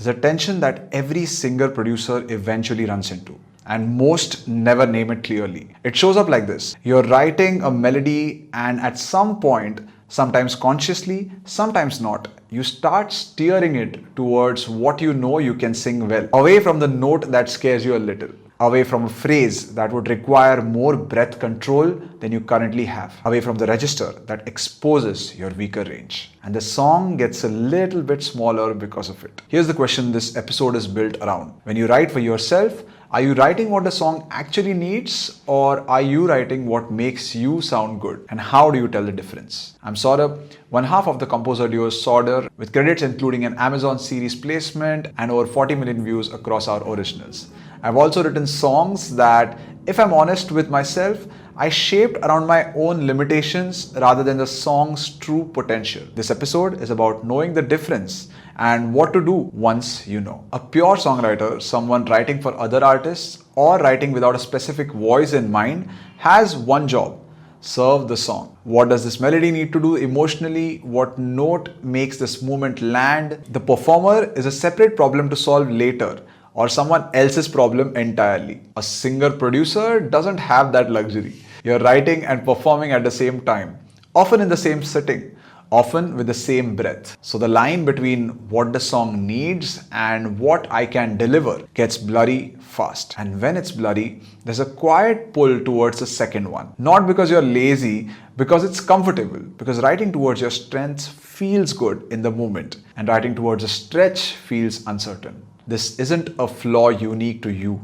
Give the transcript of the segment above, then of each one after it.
There's a tension that every singer producer eventually runs into, and most never name it clearly. It shows up like this. You're writing a melody, and at some point, sometimes consciously, sometimes not, you start steering it towards what you know you can sing well, away from the note that scares you a little, away from a phrase that would require more breath control than you currently have, away from the register that exposes your weaker range. And the song gets a little bit smaller because of it. Here's the question this episode is built around. When you write for yourself, are you writing what the song actually needs, or are you writing what makes you sound good? And how do you tell the difference? I'm Saurabh, one half of the composer duo Sauder, with credits including an Amazon series placement and over 40 million views across our originals. I've also written songs that, if I'm honest with myself, I shaped around my own limitations rather than the song's true potential. This episode is about knowing the difference and what to do once you know. A pure songwriter, someone writing for other artists or writing without a specific voice in mind, has one job: serve the song. What does this melody need to do emotionally? What note makes this movement land? The performer is a separate problem to solve later, or someone else's problem entirely. A singer-producer doesn't have that luxury. You're writing and performing at the same time, often in the same setting, often with the same breath. So the line between what the song needs and what I can deliver gets blurry fast. And when it's blurry, there's a quiet pull towards the second one. Not because you're lazy, because it's comfortable, because writing towards your strengths feels good in the moment, and writing towards a stretch feels uncertain. This isn't a flaw unique to you,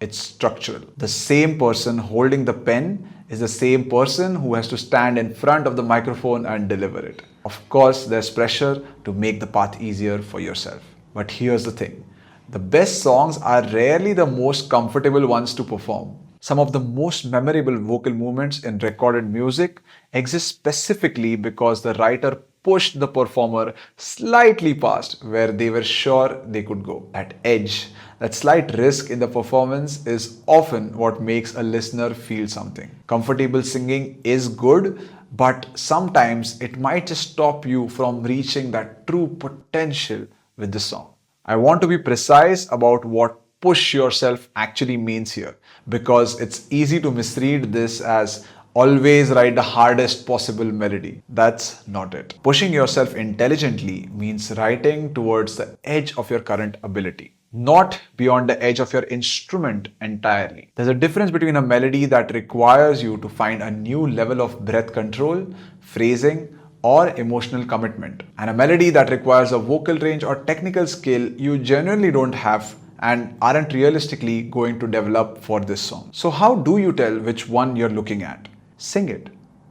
it's structural. The same person holding the pen is the same person who has to stand in front of the microphone and deliver it. Of course, there's pressure to make the path easier for yourself. But here's the thing. The best songs are rarely the most comfortable ones to perform. Some of the most memorable vocal movements in recorded music exist specifically because the writer pushed the performer slightly past where they were sure they could go. That edge, that slight risk in the performance is often what makes a listener feel something. Comfortable singing is good, but sometimes it might just stop you from reaching that true potential with the song. I want to be precise about what push yourself actually means here, because it's easy to misread this as always write the hardest possible melody. That's not it. Pushing yourself intelligently means writing towards the edge of your current ability, not beyond the edge of your instrument entirely. There's a difference between a melody that requires you to find a new level of breath control, phrasing, or emotional commitment, and a melody that requires a vocal range or technical skill you genuinely don't have and aren't realistically going to develop for this song. So how do you tell which one you're looking at? Sing it,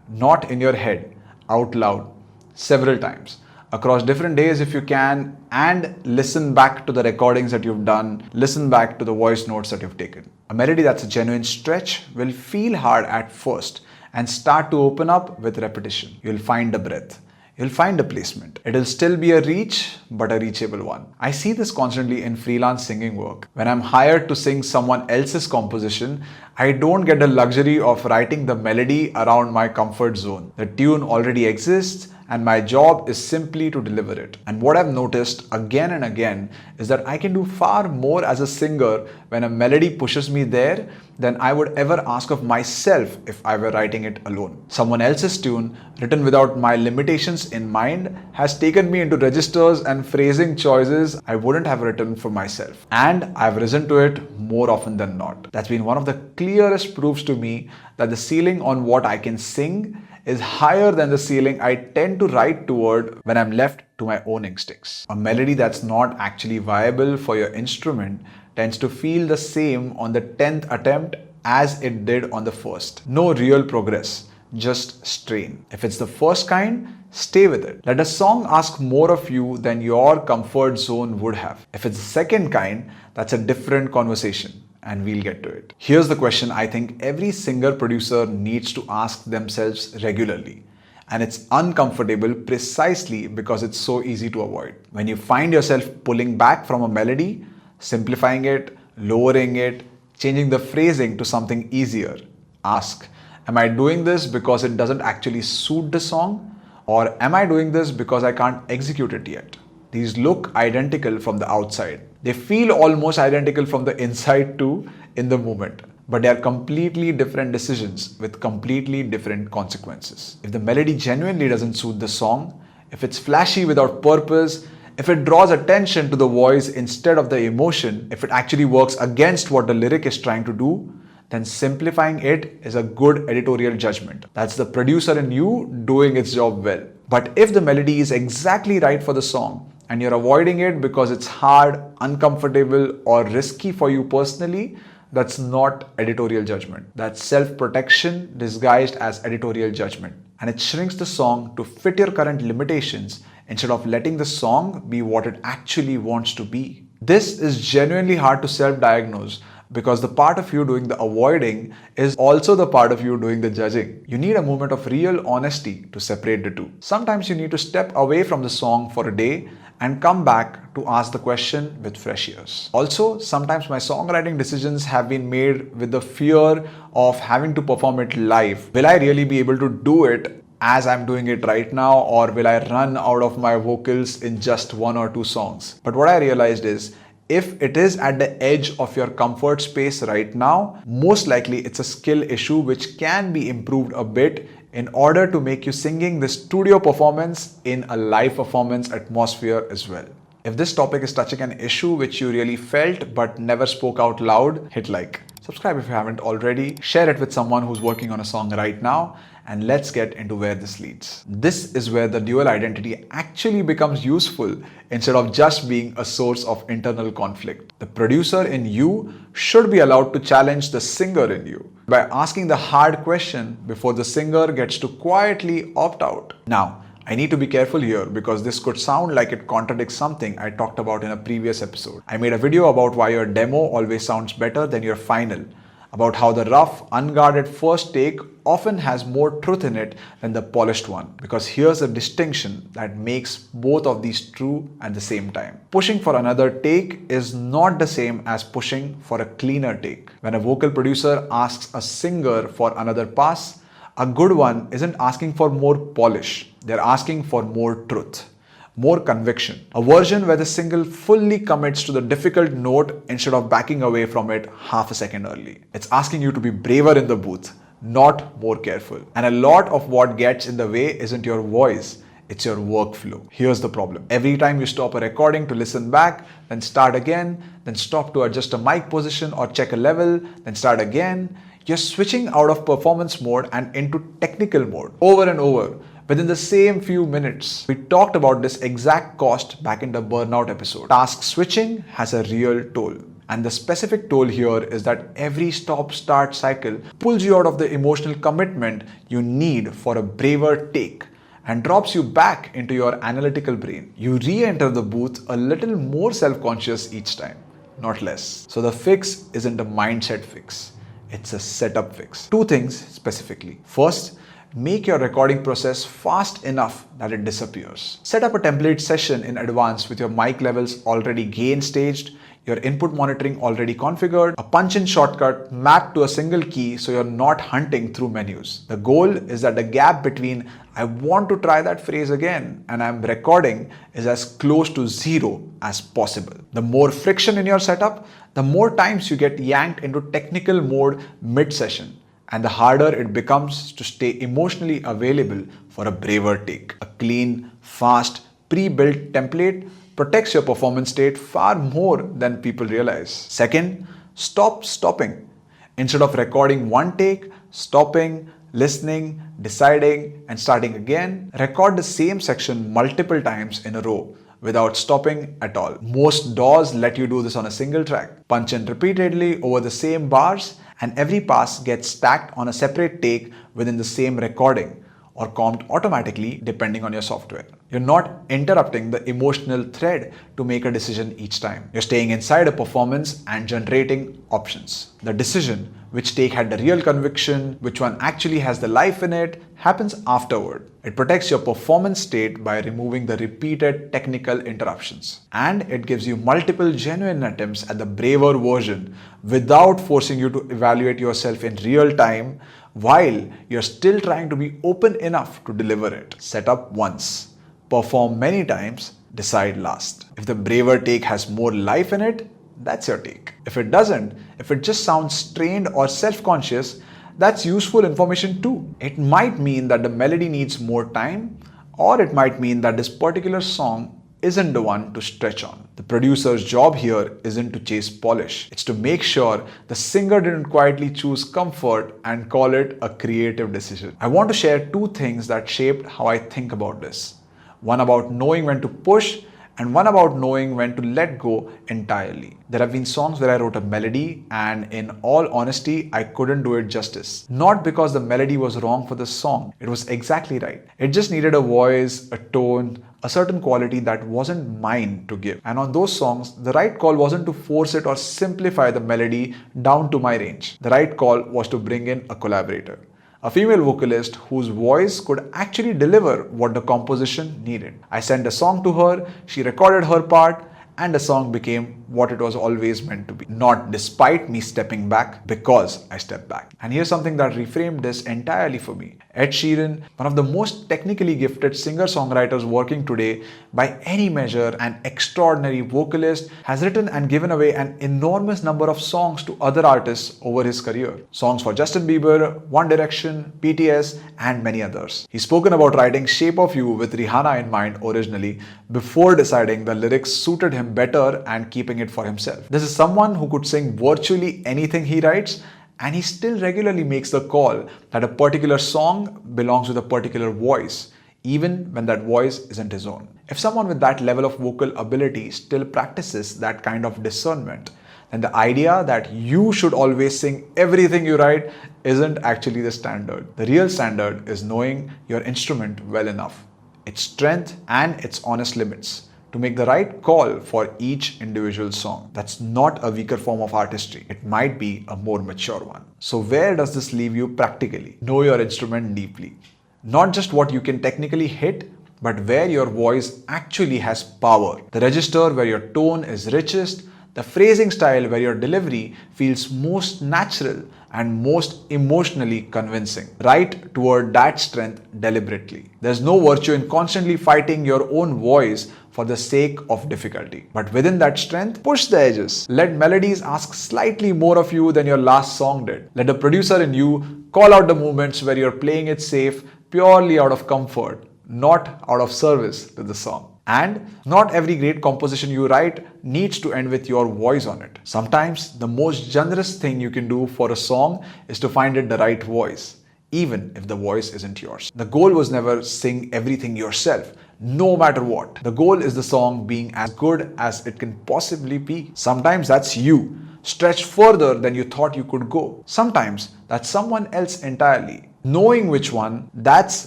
not in your head, out loud, several times, across different days if you can, and listen back to the recordings that you've done, listen back to the voice notes that you've taken. A melody that's a genuine stretch will feel hard at first and start to open up with repetition. You'll find a breath. You'll find a placement. It'll still be a reach, but a reachable one. I see this constantly in freelance singing work. When I'm hired to sing someone else's composition, I don't get the luxury of writing the melody around my comfort zone. The tune already exists, and my job is simply to deliver it. And what I've noticed again and again is that I can do far more as a singer when a melody pushes me there than I would ever ask of myself if I were writing it alone. Someone else's tune, written without my limitations in mind, has taken me into registers and phrasing choices I wouldn't have written for myself. And I've risen to it more often than not. That's been one of the clearest proofs to me that the ceiling on what I can sing is higher than the ceiling I tend to write toward when I'm left to my own instincts. A melody that's not actually viable for your instrument tends to feel the same on the 10th attempt as it did on the first. No real progress, just strain. If it's the first kind, stay with it. Let a song ask more of you than your comfort zone would have. If it's the second kind, that's a different conversation, and we'll get to it. Here's the question I think every singer-producer needs to ask themselves regularly. And it's uncomfortable precisely because it's so easy to avoid. When you find yourself pulling back from a melody, simplifying it, lowering it, changing the phrasing to something easier, ask, am I doing this because it doesn't actually suit the song? Or am I doing this because I can't execute it yet? These look identical from the outside. They feel almost identical from the inside too in the moment. But they are completely different decisions with completely different consequences. If the melody genuinely doesn't suit the song, if it's flashy without purpose, if it draws attention to the voice instead of the emotion, if it actually works against what the lyric is trying to do, then simplifying it is a good editorial judgment. That's the producer in you doing its job well. But if the melody is exactly right for the song and you're avoiding it because it's hard, uncomfortable, or risky for you personally, that's not editorial judgment. That's self-protection disguised as editorial judgment. And it shrinks the song to fit your current limitations instead of letting the song be what it actually wants to be. This is genuinely hard to self-diagnose because the part of you doing the avoiding is also the part of you doing the judging. You need a moment of real honesty to separate the two. Sometimes you need to step away from the song for a day and come back to ask the question with fresh ears. Also, sometimes my songwriting decisions have been made with the fear of having to perform it live. Will I really be able to do it as I'm doing it right now, or will I run out of my vocals in just 1 or 2 songs? But what I realized is, if it is at the edge of your comfort space right now, most likely it's a skill issue which can be improved a bit in order to make you singing the studio performance in a live performance atmosphere as well. If this topic is touching an issue which you really felt but never spoke out loud, hit like. Subscribe if you haven't already, share it with someone who's working on a song right now, and let's get into where this leads. This is where the dual identity actually becomes useful instead of just being a source of internal conflict. The producer in you should be allowed to challenge the singer in you by asking the hard question before the singer gets to quietly opt out. Now, I need to be careful here because this could sound like it contradicts something I talked about in a previous episode. I made a video about why your demo always sounds better than your final, about how the rough, unguarded first take often has more truth in it than the polished one. Because here's a distinction that makes both of these true at the same time. Pushing for another take is not the same as pushing for a cleaner take. When a vocal producer asks a singer for another pass, a good one isn't asking for more polish. They're asking for more truth, more conviction. A version where the singer fully commits to the difficult note instead of backing away from it half a second early. It's asking you to be braver in the booth, not more careful. And a lot of what gets in the way isn't your voice, it's your workflow. Here's the problem. Every time you stop a recording to listen back, then start again, then stop to adjust a mic position or check a level, then start again, you're switching out of performance mode and into technical mode over and over within the same few minutes. We talked about this exact cost back in the burnout episode. Task switching has a real toll. And the specific toll here is that every stop-start cycle pulls you out of the emotional commitment you need for a braver take and drops you back into your analytical brain. You re-enter the booth a little more self-conscious each time, not less. So the fix isn't a mindset fix. It's a setup fix. 2 things specifically. First, make your recording process fast enough that it disappears. Set up a template session in advance with your mic levels already gain staged, your input monitoring already configured, a punch-in shortcut mapped to a single key so you're not hunting through menus. The goal is that the gap between I want to try that phrase again and I'm recording is as close to 0 as possible. The more friction in your setup, the more times you get yanked into technical mode mid-session, and the harder it becomes to stay emotionally available for a braver take. A clean, fast, pre-built template protects your performance state far more than people realize. Second, stop stopping. Instead of recording one take, stopping, listening, deciding, and starting again, record the same section multiple times in a row without stopping at all. Most DAWs let you do this on a single track. Punch in repeatedly over the same bars, and every pass gets stacked on a separate take within the same recording or comped automatically depending on your software. You're not interrupting the emotional thread to make a decision each time. You're staying inside a performance and generating options. The decision, which take had the real conviction, which one actually has the life in it, happens afterward. It protects your performance state by removing the repeated technical interruptions. And it gives you multiple genuine attempts at the braver version without forcing you to evaluate yourself in real time while you're still trying to be open enough to deliver it. Set up once, perform many times, Decide last. If the braver take has more life in it, that's your take. If it doesn't, if it just sounds strained or self-conscious, that's useful information too. It might mean that the melody needs more time, or it might mean that this particular song isn't the one to stretch on. The producer's job here isn't to chase polish. It's to make sure the singer didn't quietly choose comfort and call it a creative decision. I want to share two things that shaped how I think about this. One about knowing when to push, and one about knowing when to let go entirely. There have been songs where I wrote a melody and in all honesty, I couldn't do it justice. Not because the melody was wrong for the song, it was exactly right. It just needed a voice, a tone, a certain quality that wasn't mine to give. And on those songs, the right call wasn't to force it or simplify the melody down to my range. The right call was to bring in a collaborator. A female vocalist whose voice could actually deliver what the composition needed. I sent a song to her, she recorded her part, and the song became what it was always meant to be. Not despite me stepping back, because I stepped back. And here's something that reframed this entirely for me. Ed Sheeran, one of the most technically gifted singer-songwriters working today by any measure, an extraordinary vocalist, has written and given away an enormous number of songs to other artists over his career. Songs for Justin Bieber, One Direction, BTS, and many others. He's spoken about writing Shape of You with Rihanna in mind originally, before deciding the lyrics suited him better and keeping it for himself. This is someone who could sing virtually anything he writes, and he still regularly makes the call that a particular song belongs with a particular voice, even when that voice isn't his own. If someone with that level of vocal ability still practices that kind of discernment, then the idea that you should always sing everything you write isn't actually the standard. The real standard is knowing your instrument well enough, its strength and its honest limits, to make the right call for each individual song. That's not a weaker form of artistry. It might be a more mature one. So where does this leave you practically? Know your instrument deeply. Not just what you can technically hit, but where your voice actually has power. The register where your tone is richest, the phrasing style where your delivery feels most natural and most emotionally convincing. Write toward that strength deliberately. There's no virtue in constantly fighting your own voice for the sake of difficulty. But within that strength, push the edges. Let melodies ask slightly more of you than your last song did. Let the producer in you call out the moments where you're playing it safe purely out of comfort, not out of service to the song. And not every great composition you write needs to end with your voice on it. Sometimes the most generous thing you can do for a song is to find it the right voice, even if the voice isn't yours. The goal was never sing everything yourself, no matter what. The goal is the song being as good as it can possibly be. Sometimes that's you, stretched further than you thought you could go. Sometimes that's someone else entirely. Knowing which one, that's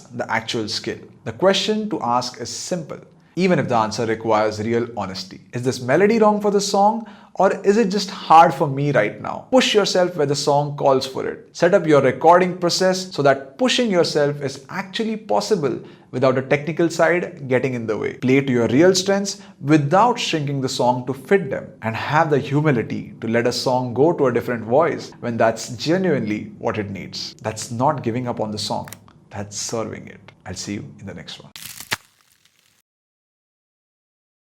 the actual skill. The question to ask is simple, even if the answer requires real honesty. Is this melody wrong for the song, or is it just hard for me right now? Push yourself where the song calls for it. Set up your recording process so that pushing yourself is actually possible without the technical side getting in the way. Play to your real strengths without shrinking the song to fit them, and have the humility to let a song go to a different voice when that's genuinely what it needs. That's not giving up on the song, that's serving it. I'll see you in the next one.